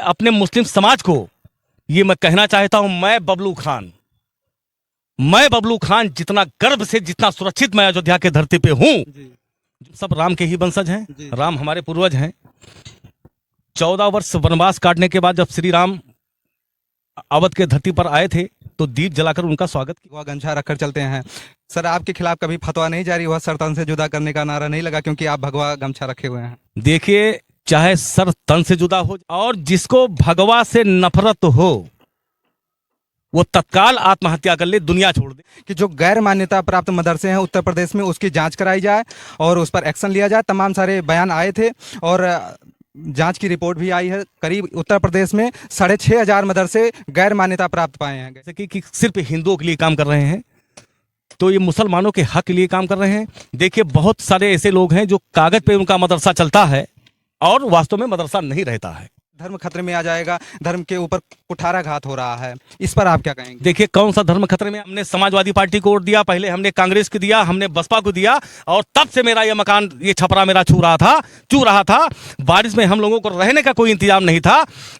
अपने मुस्लिम समाज को ये मैं कहना चाहता हूं, मैं बबलू खान जितना गर्व से, जितना सुरक्षित मैं अयोध्या के धरती पे हूं, सब राम के ही वंशज हैं। राम हमारे पूर्वज हैं। 14 वर्ष वनवास काटने के बाद जब श्री राम अवध के धरती पर आए थे तो दीप जलाकर उनका स्वागत किया। वह गमछा रखकर चलते हैं। सर, आपके खिलाफ कभी फतवा नहीं जारी हुआ, सर तन से जुदा करने का नारा नहीं लगा क्योंकि आप भगवा गमछा रखे हुए हैं? देखिए, चाहे सर तन से जुदा हो और जिसको भगवा से नफरत हो वो तत्काल आत्महत्या कर ले, दुनिया छोड़ दे। कि जो गैर मान्यता प्राप्त मदरसे हैं उत्तर प्रदेश में, उसकी जांच कराई जाए और उस पर एक्शन लिया जाए। तमाम सारे बयान आए थे और जांच की रिपोर्ट भी आई है। करीब उत्तर प्रदेश में 6,500 मदरसे गैर मान्यता प्राप्त पाए हैं। जैसे कि सिर्फ हिंदुओं के लिए काम कर रहे हैं, तो ये मुसलमानों के हक के लिए काम कर रहे हैं। देखिए, बहुत सारे ऐसे लोग हैं जो कागज पे उनका मदरसा चलता है और वास्तव में मदरसा नहीं रहता है। धर्म खतरे में आ जाएगा, धर्म के ऊपर कुठाराघात हो रहा है, इस पर आप क्या कहेंगे? देखिए, कौन सा धर्म खतरे में? हमने समाजवादी पार्टी को वोट दिया, पहले हमने कांग्रेस को दिया, हमने बसपा को दिया, और तब से मेरा ये मकान, ये छपरा मेरा चू रहा था। बारिश में हम लोगों को रहने का कोई इंतजाम नहीं था।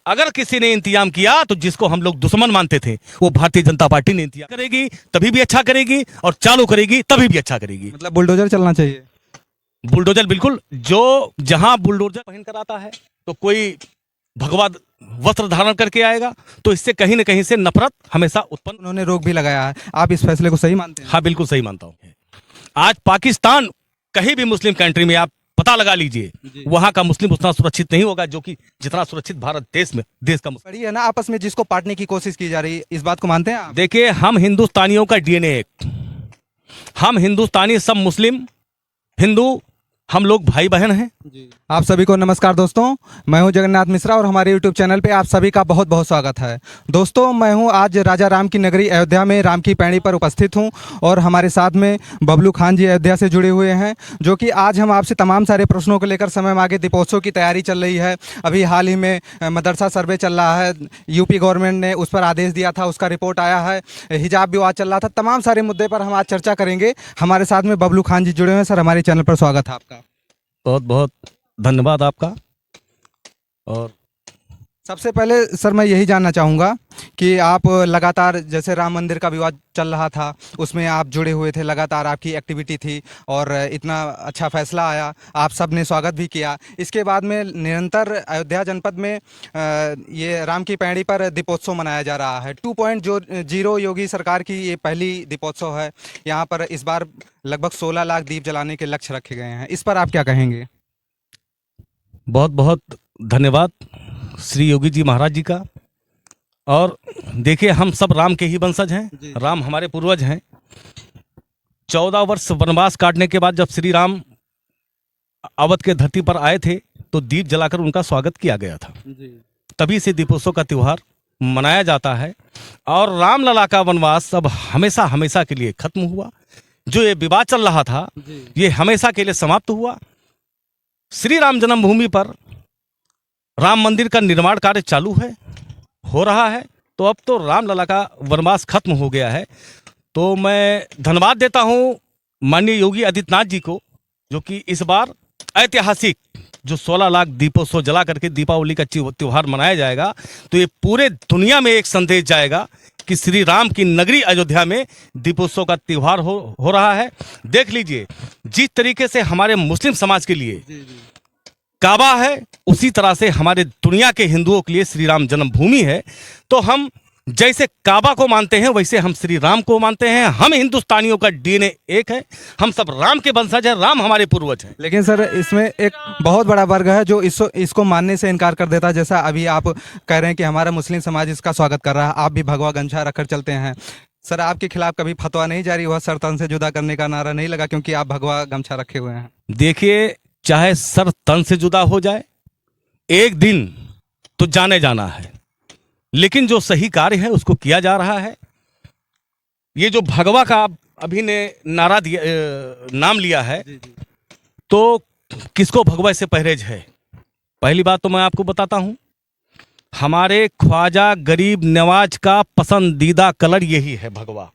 अगर किसी ने इंतजाम किया तो जिसको हम लोग दुश्मन मानते थे, वो भारतीय जनता पार्टी ने इंतजाम करेगी तभी भी अच्छा करेगी, और चालू करेगी तभी भी अच्छा करेगी। मतलब बुलडोजर चलना चाहिए। बुलडोजर, बिल्कुल। जो जहां बुलडोजर पहन कर आता है तो कोई भगवा वस्त्र धारण करके आएगा, तो इससे कहीं न कहीं से नफरत हमेशा उत्पन्न। उन्होंने रोक भी लगाया है, आप इस फैसले को सही मानते हैं? हाँ, बिल्कुल सही मानता हूँ। आज पाकिस्तान, कहीं भी मुस्लिम कंट्री में आप पता लगा लीजिए, वहां का मुस्लिम उतना सुरक्षित नहीं होगा जो कि जितना सुरक्षित भारत देश का मुस्लिम। बड़ी है ना आपस में जिसको पाटने की कोशिश की जा रही है, इस बात को मानते हैं आप? देखिए, हम हिंदुस्तानियों का डीएनए एक, हम हिंदुस्तानी, सब मुस्लिम हिंदू, हम लोग भाई बहन हैं। आप सभी को नमस्कार दोस्तों, मैं हूं जगन्नाथ मिश्रा और हमारे YouTube चैनल पे आप सभी का बहुत बहुत स्वागत है। दोस्तों, मैं हूं आज राजा राम की नगरी अयोध्या में राम की पैड़ी पर उपस्थित हूं और हमारे साथ में बबलू खान जी अयोध्या से जुड़े हुए हैं, जो कि आज हम आपसे तमाम सारे प्रश्नों को लेकर समय मांगे। दीपोत्सव की तैयारी चल रही है, अभी हाल ही में मदरसा सर्वे चल रहा है, यूपी गवर्नमेंट ने उस पर आदेश दिया था, उसका रिपोर्ट आया है, हिजाब विवाद चल रहा था। तमाम सारे मुद्दे पर हम आज चर्चा करेंगे। हमारे साथ में बबलू खान जी जुड़े हुए हैं। सर, हमारे चैनल पर स्वागत है आपका। बहुत बहुत धन्यवाद आपका। और सबसे पहले सर, मैं यही जानना चाहूँगा कि आप लगातार, जैसे राम मंदिर का विवाद चल रहा था, उसमें आप जुड़े हुए थे, लगातार आपकी एक्टिविटी थी और इतना अच्छा फैसला आया, आप सब ने स्वागत भी किया। इसके बाद में निरंतर अयोध्या जनपद में ये राम की पैड़ी पर दीपोत्सव मनाया जा रहा है। 2.0 योगी सरकार की ये पहली दीपोत्सव है। यहाँ पर इस बार लगभग 16 लाख दीप जलाने के लक्ष्य रखे गए हैं, इस पर आप क्या कहेंगे? बहुत बहुत धन्यवाद श्री योगी जी महाराज जी का। और देखिए, हम सब राम के ही वंशज हैं, राम हमारे पूर्वज हैं। 14 वर्ष वनवास काटने के बाद जब श्री राम अवध के धरती पर आए थे तो दीप जलाकर उनका स्वागत किया गया था। तभी से दीपोत्सव का त्यौहार मनाया जाता है और रामलला का वनवास अब हमेशा हमेशा के लिए खत्म हुआ। जो ये विवाद चल रहा था, ये हमेशा के लिए समाप्त हुआ। श्री राम जन्मभूमि पर राम मंदिर का निर्माण कार्य चालू है, हो रहा है। तो अब तो रामलला का वनवास खत्म हो गया है। तो मैं धन्यवाद देता हूं माननीय योगी आदित्यनाथ जी को, जो कि इस बार ऐतिहासिक जो 16 लाख दीपोत्सव जला करके दीपावली का त्यौहार मनाया जाएगा, तो ये पूरे दुनिया में एक संदेश जाएगा कि श्री राम की नगरी अयोध्या में दीपोत्सव का त्यौहार हो रहा है। देख लीजिए, जिस तरीके से हमारे मुस्लिम समाज के लिए काबा है, उसी तरह से हमारे दुनिया के हिंदुओं के लिए श्री राम जन्मभूमि है। तो हम जैसे काबा को मानते हैं, वैसे हम श्री राम को मानते हैं। हम हिंदुस्तानियों का डीएनए एक है, हम सब राम के वंशज हैं, राम हमारे पूर्वज हैं। लेकिन सर, इसमें एक बहुत बड़ा वर्ग है जो इसको मानने से इनकार कर देता है। जैसा अभी आप कह रहे हैं कि हमारा मुस्लिम समाज इसका स्वागत कर रहा है, आप भी भगवा गमछा रखकर चलते हैं। सर, आपके खिलाफ कभी फतवा नहीं जारी हुआ, सर तन से जुदा करने का नारा नहीं लगा क्योंकि आप भगवा गमछा रखे हुए हैं? देखिए, चाहे सर तन से जुदा हो जाए, एक दिन तो जाने जाना है, लेकिन जो सही कार्य है उसको किया जा रहा है। ये जो भगवा का अभी ने नारा दिया, नाम लिया है, तो किसको भगवा से परहेज है? पहली बात तो मैं आपको बताता हूं, हमारे ख्वाजा गरीब नवाज का पसंदीदा कलर यही है, भगवा,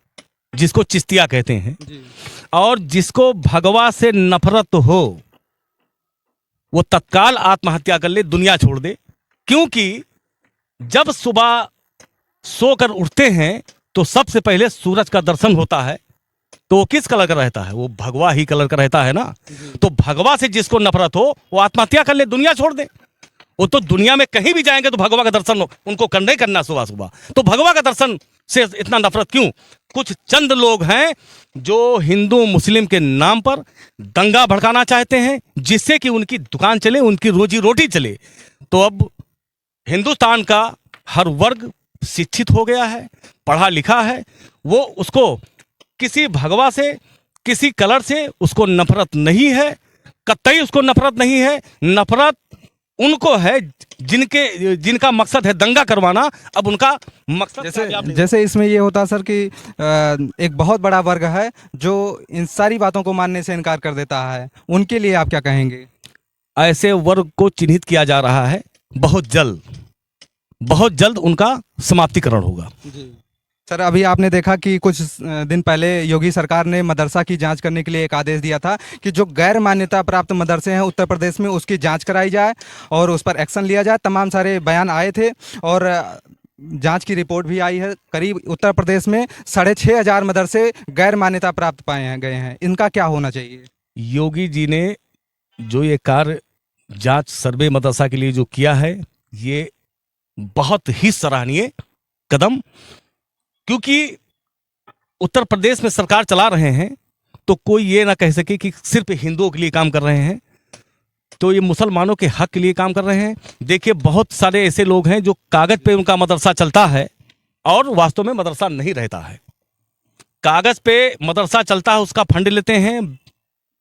जिसको चिश्तिया कहते हैं। और जिसको भगवा से नफरत हो वो तत्काल आत्महत्या कर ले, दुनिया छोड़ दे। क्योंकि जब सुबह सोकर उठते हैं तो सबसे पहले सूरज का दर्शन होता है, तो वो किस कलर का रहता है? वो भगवा ही कलर का रहता है ना। तो भगवा से जिसको नफरत हो वो आत्महत्या कर ले, दुनिया छोड़ दे। वो तो दुनिया में कहीं भी जाएंगे तो भगवा का दर्शन उनको करना ही करना सुबह सुबह। तो भगवा का दर्शन से इतना नफरत क्यों? कुछ चंद लोग हैं जो हिंदू मुस्लिम के नाम पर दंगा भड़काना चाहते हैं, जिससे कि उनकी दुकान चले, उनकी रोजी रोटी चले। तो अब हिंदुस्तान का हर वर्ग शिक्षित हो गया है, पढ़ा लिखा है, वो उसको किसी भगवा से, किसी कलर से उसको नफरत नहीं है, कतई उसको नफरत नहीं है। नफरत उनको है जिनका मकसद है दंगा करवाना। अब उनका मकसद जैसे इसमें ये होता सर कि एक बहुत बड़ा वर्ग है जो इन सारी बातों को मानने से इनकार कर देता है, उनके लिए आप क्या कहेंगे? ऐसे वर्ग को चिन्हित किया जा रहा है, बहुत जल्द उनका समाप्तिकरण होगा। सर अभी आपने देखा कि कुछ दिन पहले योगी सरकार ने मदरसा की जांच करने के लिए एक आदेश दिया था कि जो गैर मान्यता प्राप्त मदरसे हैं उत्तर प्रदेश में उसकी जांच कराई जाए और उस पर एक्शन लिया जाए। तमाम सारे बयान आए थे और जांच की रिपोर्ट भी आई है। करीब उत्तर प्रदेश में 6,500 मदरसे गैर मान्यता प्राप्त पाए गए हैं। इनका क्या होना चाहिए? योगी जी ने जो ये कार्य जांच सर्वे मदरसा के लिए जो किया है, ये बहुत ही सराहनीय कदम, क्योंकि उत्तर प्रदेश में सरकार चला रहे हैं तो कोई ये ना कह सके कि सिर्फ हिंदुओं के लिए काम कर रहे हैं, तो ये मुसलमानों के हक के लिए काम कर रहे हैं। देखिए बहुत सारे ऐसे लोग हैं जो कागज पे उनका मदरसा चलता है और वास्तव में मदरसा नहीं रहता है। कागज पे मदरसा चलता है, उसका फंड लेते हैं,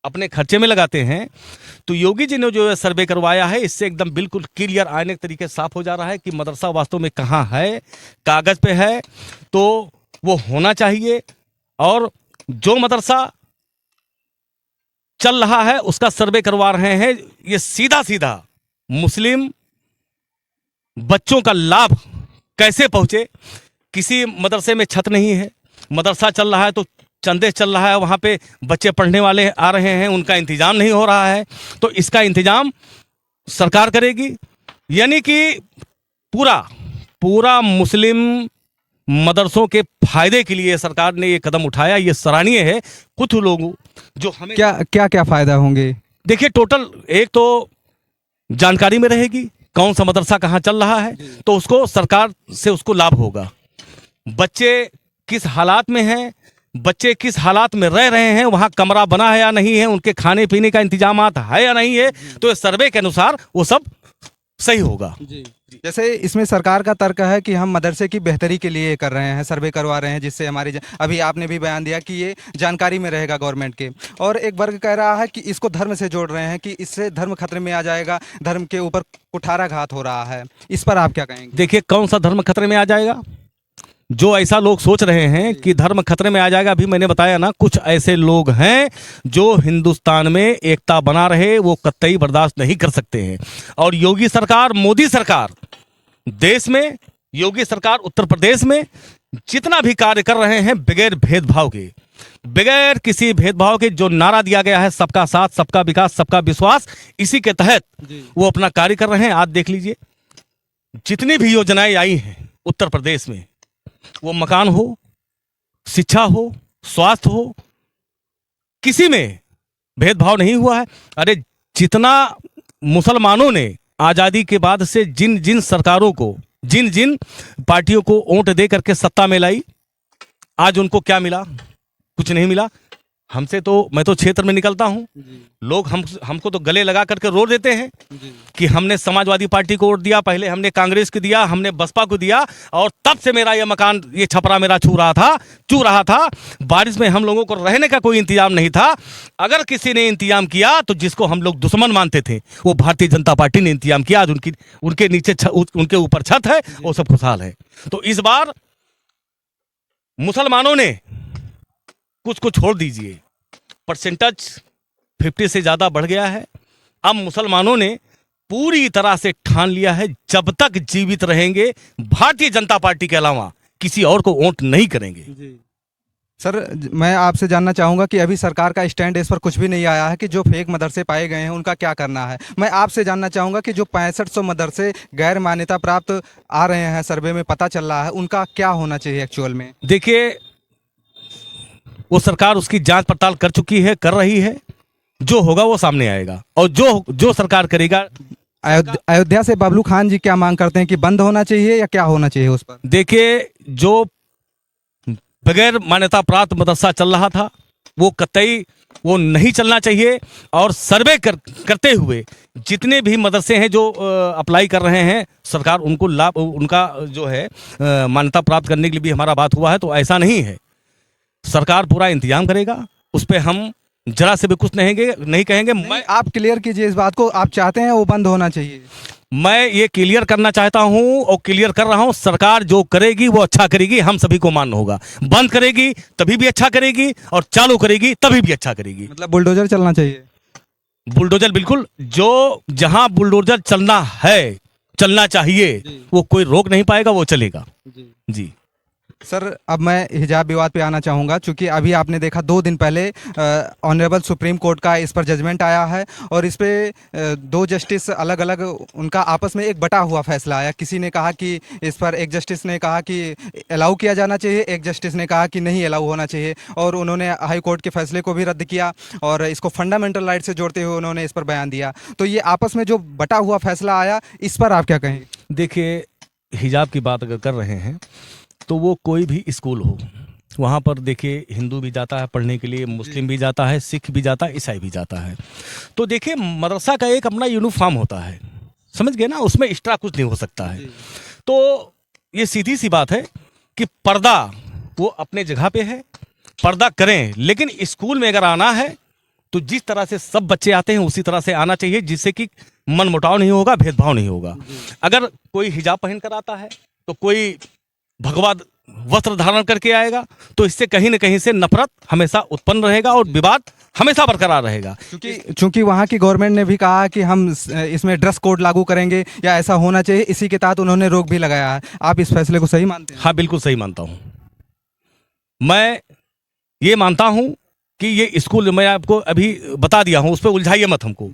अपने खर्चे में लगाते हैं। तो योगी जी ने जो सर्वे करवाया है, इससे एकदम बिल्कुल क्लियर आने के तरीके साफ हो जा रहा है कि मदरसा वास्तव में कहाँ है। कागज पे है तो वो होना चाहिए, और जो मदरसा चल रहा है उसका सर्वे करवा रहे हैं। ये सीधा सीधा मुस्लिम बच्चों का लाभ कैसे पहुंचे। किसी मदरसे में छत नहीं है, मदरसा चल रहा है तो चंदे चल रहा है, वहाँ पे बच्चे पढ़ने वाले आ रहे हैं, उनका इंतजाम नहीं हो रहा है, तो इसका इंतजाम सरकार करेगी। यानी कि पूरा मुस्लिम मदरसों के फायदे के लिए सरकार ने ये कदम उठाया, ये सराहनीय है। कुछ लोग जो हमें क्या फायदा होंगे? देखिए टोटल एक तो जानकारी में रहेगी कौन सा मदरसा कहाँ चल रहा है, तो उसको सरकार से उसको लाभ होगा। बच्चे किस हालात में हैं, बच्चे किस हालात में रह रहे हैं, वहाँ कमरा बना है या नहीं है, उनके खाने पीने का इंतजाम है या नहीं है, तो इस सर्वे के अनुसार वो सब सही होगा। जैसे इसमें सरकार का तर्क है कि हम मदरसे की बेहतरी के लिए कर रहे हैं, सर्वे करवा रहे हैं, जिससे हमारी अभी आपने भी बयान दिया कि ये जानकारी में रहेगा गवर्नमेंट के। और एक वर्ग कह रहा है कि इसको धर्म से जोड़ रहे हैं कि इससे धर्म खतरे में आ जाएगा, धर्म के ऊपर कुठाराघात हो रहा है। इस पर आप क्या कहेंगे? देखिए कौन सा धर्म खतरे में आ जाएगा? जो ऐसा लोग सोच रहे हैं कि धर्म खतरे में आ जाएगा, अभी मैंने बताया ना, कुछ ऐसे लोग हैं जो हिंदुस्तान में एकता बना रहे, वो कतई बर्दाश्त नहीं कर सकते हैं। और योगी सरकार, मोदी सरकार देश में, योगी सरकार उत्तर प्रदेश में जितना भी कार्य कर रहे हैं बगैर भेदभाव के, बगैर किसी भेदभाव के, जो नारा दिया गया है सबका साथ, सबका विकास, सबका विश्वास, इसी के तहत वो अपना कार्य कर रहे हैं। आज देख लीजिए जितनी भी योजनाएं आई हैं उत्तर प्रदेश में, वो मकान हो, शिक्षा हो, स्वास्थ्य हो, किसी में भेदभाव नहीं हुआ है। अरे जितना मुसलमानों ने आज़ादी के बाद से जिन जिन सरकारों को, जिन जिन पार्टियों को वोट दे करके सत्ता में लाई, आज उनको क्या मिला? कुछ नहीं मिला। हमसे तो, मैं तो क्षेत्र में निकलता हूँ, लोग हमको तो गले लगा करके रो देते हैं कि हमने समाजवादी पार्टी को वोट दिया, पहले हमने कांग्रेस को दिया, हमने बसपा को दिया, और तब से मेरा ये मकान, ये छपरा मेरा चू रहा था। बारिश में हम लोगों को रहने का कोई इंतजाम नहीं था। अगर किसी ने इंतजाम किया तो जिसको हम लोग दुश्मन मानते थे, वो भारतीय जनता पार्टी ने इंतजाम किया। आज उनके नीचे उनके ऊपर छत है, वो सब खुशहाल है। तो इस बार मुसलमानों ने कुछ को छोड़ दीजिए, परसेंटेज 50 से ज़्यादा बढ़ गया है। अब मुसलमानों ने पूरी तरह से ठान लिया है, जब तक जीवित रहेंगे भारतीय जनता पार्टी के अलावा किसी और को वोट नहीं करेंगे। सर मैं आपसे जानना चाहूँगा कि अभी सरकार का स्टैंड इस पर कुछ भी नहीं आया है कि जो फेक मदरसे पाए गए हैं उनका क्या करना है। मैं आपसे जानना चाहूँगा कि जो 6500 मदरसे गैर मान्यता प्राप्त आ रहे हैं, सर्वे में पता चल रहा है, उनका क्या होना चाहिए एक्चुअल में। देखिए, वो सरकार उसकी जांच पड़ताल कर चुकी है, कर रही है। जो होगा वो सामने आएगा, और जो जो सरकार करेगा। अयोध्या से बबलू खान जी क्या मांग करते हैं कि बंद होना चाहिए या क्या होना चाहिए उस पर। देखिए, जो बगैर मान्यता प्राप्त मदरसा चल रहा था वो कतई वो नहीं चलना चाहिए। और सर्वे करते हुए जितने भी मदरसे हैं जो अप्लाई कर रहे हैं, सरकार उनको लाभ, उनका जो है मान्यता प्राप्त करने के लिए भी हमारा बात हुआ है। तो ऐसा नहीं है, सरकार पूरा इंतजाम करेगा, उस पर हम जरा से भी कुछ नहीं कहेंगे। आप क्लियर कीजिए इस बात को, आप चाहते हैं वो बंद होना चाहिए। मैं ये क्लियर करना चाहता हूं और क्लियर कर रहा हूं, सरकार जो करेगी वो अच्छा करेगी, हम सभी को मान्य होगा। बंद करेगी तभी भी अच्छा करेगी, और चालू करेगी तभी भी अच्छा करेगी। मतलब बुलडोजर चलना चाहिए। बुलडोजर बिल्कुल, जो जहां बुलडोजर चलना है, चलना चाहिए, वो कोई रोक नहीं पाएगा, वो चलेगा जी। सर अब मैं हिजाब विवाद पे आना चाहूँगा, क्योंकि अभी आपने देखा 2 दिन पहले ऑनरेबल सुप्रीम कोर्ट का इस पर जजमेंट आया है, और इस पे 2 जस्टिस अलग अलग उनका आपस में एक बटा हुआ फैसला आया। किसी ने कहा कि इस पर, एक जस्टिस ने कहा कि अलाउ किया जाना चाहिए, एक जस्टिस ने कहा कि नहीं अलाउ होना चाहिए, और उन्होंने हाई कोर्ट के फैसले को भी रद्द किया और इसको फंडामेंटल राइट से जोड़ते हुए उन्होंने इस पर बयान दिया। तो ये आपस में जो बटा हुआ फैसला आया, इस पर आप क्या कहेंगे। देखिए, हिजाब की बात अगर कर रहे हैं तो वो कोई भी स्कूल हो, वहाँ पर देखिए हिंदू भी जाता है पढ़ने के लिए, मुस्लिम भी जाता है, सिख भी जाता है, ईसाई भी जाता है। तो देखिए, मदरसा का एक अपना यूनिफॉर्म होता है, समझ गए ना, उसमें एक्स्ट्रा कुछ नहीं हो सकता है। तो ये सीधी सी बात है कि पर्दा वो अपने जगह पे है, पर्दा करें, लेकिन स्कूल में अगर आना है तो जिस तरह से सब बच्चे आते हैं उसी तरह से आना चाहिए, जिससे कि मनमुटाव नहीं होगा, भेदभाव नहीं होगा। अगर कोई हिजाब पहन कर आता है तो कोई भगवा वस्त्र धारण करके आएगा, तो इससे कहीं न कहीं से नफरत हमेशा उत्पन्न रहेगा और विवाद हमेशा बरकरार रहेगा। क्योंकि वहाँ की गवर्नमेंट ने भी कहा कि हम इसमें ड्रेस कोड लागू करेंगे या ऐसा होना चाहिए, इसी के तहत उन्होंने रोक भी लगाया है। आप इस फैसले को सही मानते हैं। हाँ, बिल्कुल सही मानता हूँ। मैं ये मानता हूँ कि ये स्कूल, मैं आपको अभी बता दिया हूँ, उस पर उलझाइए मत हमको।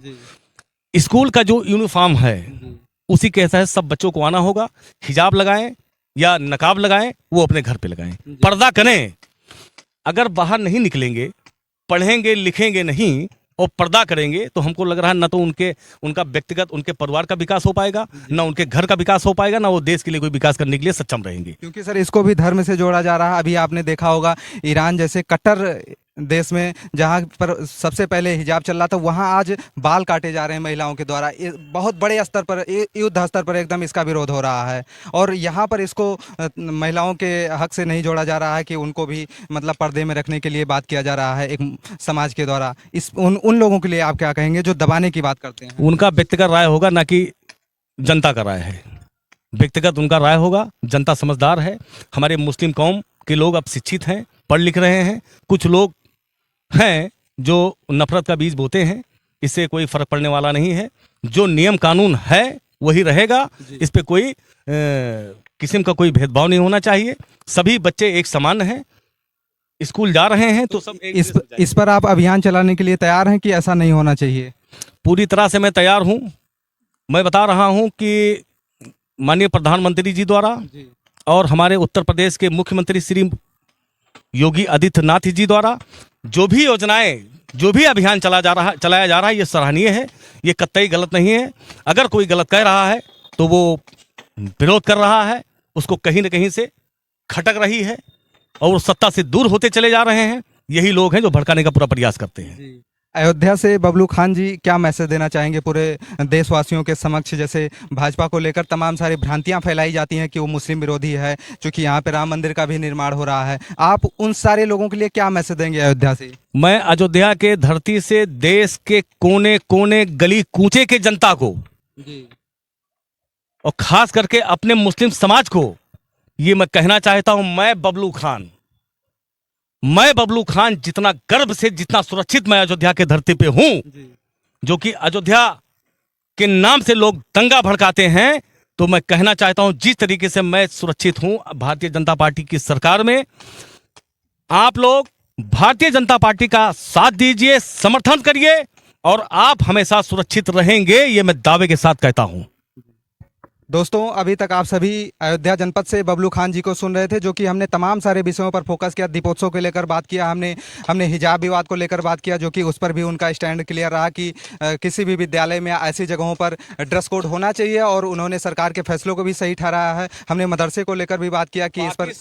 स्कूल का जो यूनिफॉर्म है उसी के तहत सब बच्चों को आना होगा। हिजाब लगाएं या नकाब लगाएं, वो अपने घर पे लगाएं, पर्दा करें। अगर बाहर नहीं निकलेंगे, पढ़ेंगे लिखेंगे नहीं और पर्दा करेंगे, तो हमको लग रहा है ना तो उनका व्यक्तिगत, उनके परिवार का विकास हो पाएगा, ना उनके घर का विकास हो पाएगा, ना वो देश के लिए कोई विकास करने के लिए सक्षम रहेंगे। क्योंकि सर इसको भी धर्म से जोड़ा जा रहा है। अभी आपने देखा होगा ईरान जैसे कट्टर देश में, जहाँ पर सबसे पहले हिजाब चल रहा था, वहाँ आज बाल काटे जा रहे हैं महिलाओं के द्वारा। बहुत बड़े स्तर पर, युद्ध स्तर पर एकदम इसका विरोध हो रहा है। और यहाँ पर इसको महिलाओं के हक से नहीं जोड़ा जा रहा है कि उनको भी मतलब पर्दे में रखने के लिए बात किया जा रहा है एक समाज के द्वारा। उन लोगों के लिए आप क्या कहेंगे जो दबाने की बात करते हैं। उनका व्यक्तिगत राय होगा, ना कि जनता का राय है। व्यक्तिगत उनका राय होगा, जनता समझदार है। हमारे मुस्लिम कौम के लोग अब शिक्षित हैं, पढ़ लिख रहे हैं। कुछ लोग हैं जो नफरत का बीज बोते हैं, इससे कोई फर्क पड़ने वाला नहीं है। जो नियम कानून है वही रहेगा, इस पे कोई किस्म का कोई भेदभाव नहीं होना चाहिए। सभी बच्चे एक समान हैं, स्कूल जा रहे हैं तो सब इस पर आप अभियान चलाने के लिए तैयार हैं कि ऐसा नहीं होना चाहिए। पूरी तरह से मैं तैयार हूं। मैं बता रहा हूं कि माननीय प्रधानमंत्री जी द्वारा और हमारे उत्तर प्रदेश के मुख्यमंत्री श्री योगी आदित्यनाथ जी द्वारा जो भी योजनाएं, जो भी अभियान चलाया जा रहा है, ये सराहनीय है, ये कतई गलत नहीं है। अगर कोई गलत कह रहा है तो वो विरोध कर रहा है, उसको कहीं न कहीं से खटक रही है और वो सत्ता से दूर होते चले जा रहे हैं। यही लोग हैं जो भड़काने का पूरा प्रयास करते हैं। अयोध्या से बबलू खान जी क्या मैसेज देना चाहेंगे पूरे देशवासियों के समक्ष, जैसे भाजपा को लेकर तमाम सारी भ्रांतियां फैलाई जाती हैं कि वो मुस्लिम विरोधी है, क्योंकि यहाँ पे राम मंदिर का भी निर्माण हो रहा है। आप उन सारे लोगों के लिए क्या मैसेज देंगे अयोध्या से। मैं अयोध्या के धरती से देश के कोने कोने, गली कूचे के जनता को और खास करके अपने मुस्लिम समाज को ये मैं कहना चाहता हूं, मैं बबलू खान जितना गर्व से, जितना सुरक्षित मैं अयोध्या के धरती पे हूं, जो कि अयोध्या के नाम से लोग दंगा भड़काते हैं, तो मैं कहना चाहता हूं जिस तरीके से मैं सुरक्षित हूं भारतीय जनता पार्टी की सरकार में, आप लोग भारतीय जनता पार्टी का साथ दीजिए, समर्थन करिए और आप हमेशा सुरक्षित रहेंगे, ये मैं दावे के साथ कहता हूं। दोस्तों, अभी तक आप सभी अयोध्या जनपद से बबलू खान जी को सुन रहे थे, जो कि हमने तमाम सारे विषयों पर फोकस किया। दीपोत्सव को लेकर बात किया, हमने हिजाब विवाद को लेकर बात किया, जो कि उस पर भी उनका स्टैंड क्लियर रहा कि किसी भी विद्यालय में ऐसी जगहों पर ड्रेस कोड होना चाहिए, और उन्होंने सरकार के फैसलों को भी सही ठहराया है। हमने मदरसे को लेकर भी बात किया कि इस पर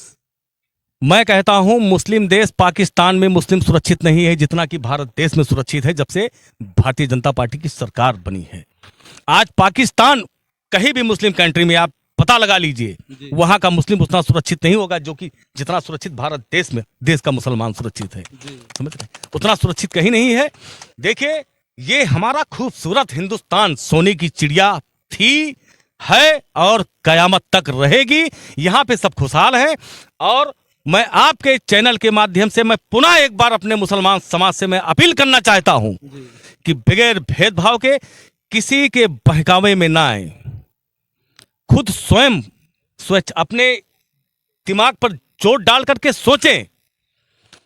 मैं कहता हूं, मुस्लिम देश पाकिस्तान में मुस्लिम सुरक्षित नहीं है जितना कि भारत देश में सुरक्षित है, जब से भारतीय जनता पार्टी की सरकार बनी है। आज पाकिस्तान, कहीं भी मुस्लिम कंट्री में आप पता लगा लीजिए, वहां का मुस्लिम उतना सुरक्षित नहीं होगा जो कि जितना सुरक्षित भारत देश में देश का मुसलमान सुरक्षित है। समझ रहे, उतना सुरक्षित कहीं नहीं है। देखिए, ये हमारा खूबसूरत हिंदुस्तान सोने की चिड़िया थी, है और कयामत तक रहेगी। यहाँ पे सब खुशहाल हैं। और मैं आपके चैनल के माध्यम से मैं पुनः एक बार अपने मुसलमान समाज से मैं अपील करना चाहता हूं कि बगैर भेदभाव के किसी के बहकावे में ना आए। खुद स्वयं अपने दिमाग पर जोर डाल करके सोचें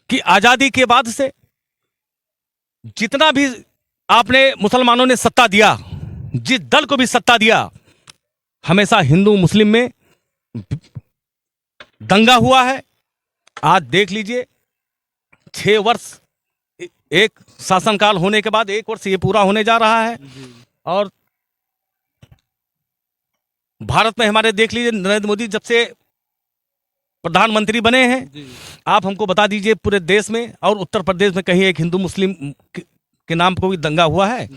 कि आजादी के बाद से जितना भी आपने मुसलमानों ने सत्ता दिया, जिस दल को भी सत्ता दिया, हमेशा हिंदू मुस्लिम में दंगा हुआ है। आज देख लीजिए, 6 वर्ष एक शासनकाल होने के बाद 1 वर्ष ये पूरा होने जा रहा है। और भारत में हमारे देख लीजिए, नरेंद्र मोदी जब से प्रधानमंत्री बने हैं, आप हमको बता दीजिए पूरे देश में और उत्तर प्रदेश में कहीं एक हिंदू मुस्लिम के नाम पर कोई दंगा हुआ है?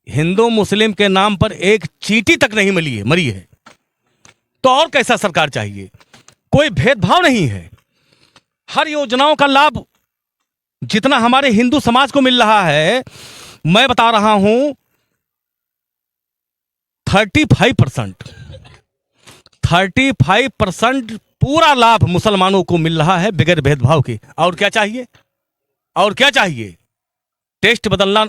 हिंदू मुस्लिम के नाम पर एक चींटी तक नहीं मरी है। तो और कैसा सरकार चाहिए? कोई भेदभाव नहीं है। हर योजनाओं का लाभ जितना हमारे हिंदू समाज को मिल रहा है, मैं बता रहा हूं 35% पूरा लाभ मुसलमानों को मिल रहा है बगैर भेदभाव के। और क्या चाहिए? और क्या चाहिए? टेस्ट बदलना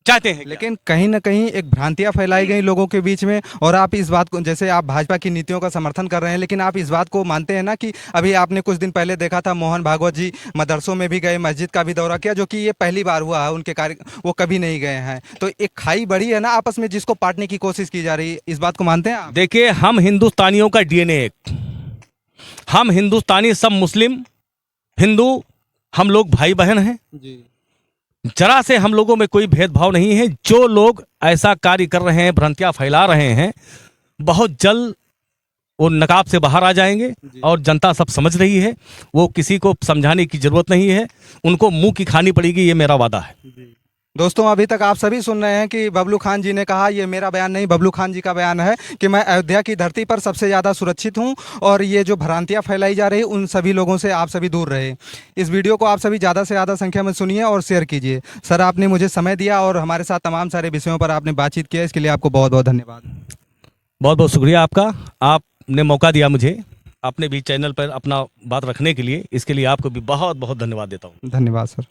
चाहते हैं, लेकिन कहीं ना कहीं एक भ्रांतियां फैलाई गई लोगों के बीच में। और आप इस बात को, जैसे आप भाजपा की नीतियों का समर्थन कर रहे हैं, लेकिन आप इस बात को मानते हैं ना कि अभी आपने कुछ दिन पहले देखा था, मोहन भागवत जी मदरसों में भी गए, मस्जिद का भी दौरा किया, जो कि ये पहली बार हुआ है उनके कार्य, वो कभी नहीं गए हैं। तो एक खाई बड़ी है ना आपस में, जिसको पाटने की कोशिश की जा रही है। इस बात को मानते हैं आप? देखिए, हम हिंदुस्तानियों का डीएनए एक, हम हिंदुस्तानी सब मुस्लिम हिंदू, हम लोग भाई बहन हैं। जरा से हम लोगों में कोई भेदभाव नहीं है। जो लोग ऐसा कार्य कर रहे हैं, भ्रांतियां फैला रहे हैं, बहुत जल्द वो नकाब से बाहर आ जाएंगे। और जनता सब समझ रही है, वो किसी को समझाने की जरूरत नहीं है, उनको मुंह की खानी पड़ेगी, ये मेरा वादा है। दोस्तों, अभी तक आप सभी सुन रहे हैं कि बबलू खान जी ने कहा, ये मेरा बयान नहीं, बबलू खान जी का बयान है कि मैं अयोध्या की धरती पर सबसे ज़्यादा सुरक्षित हूं, और ये जो भ्रांतियां फैलाई जा रही उन सभी लोगों से आप सभी दूर रहे। इस वीडियो को आप सभी ज़्यादा से ज़्यादा संख्या में सुनिए और शेयर कीजिए। सर, आपने मुझे समय दिया और हमारे साथ तमाम सारे विषयों पर आपने बातचीत किया, इसके लिए आपको बहुत बहुत धन्यवाद। बहुत बहुत शुक्रिया आपका, आपने मौका दिया मुझे अपने भी चैनल पर अपना बात रखने के लिए। इसके लिए आपको भी बहुत बहुत धन्यवाद देता हूँ। धन्यवाद सर।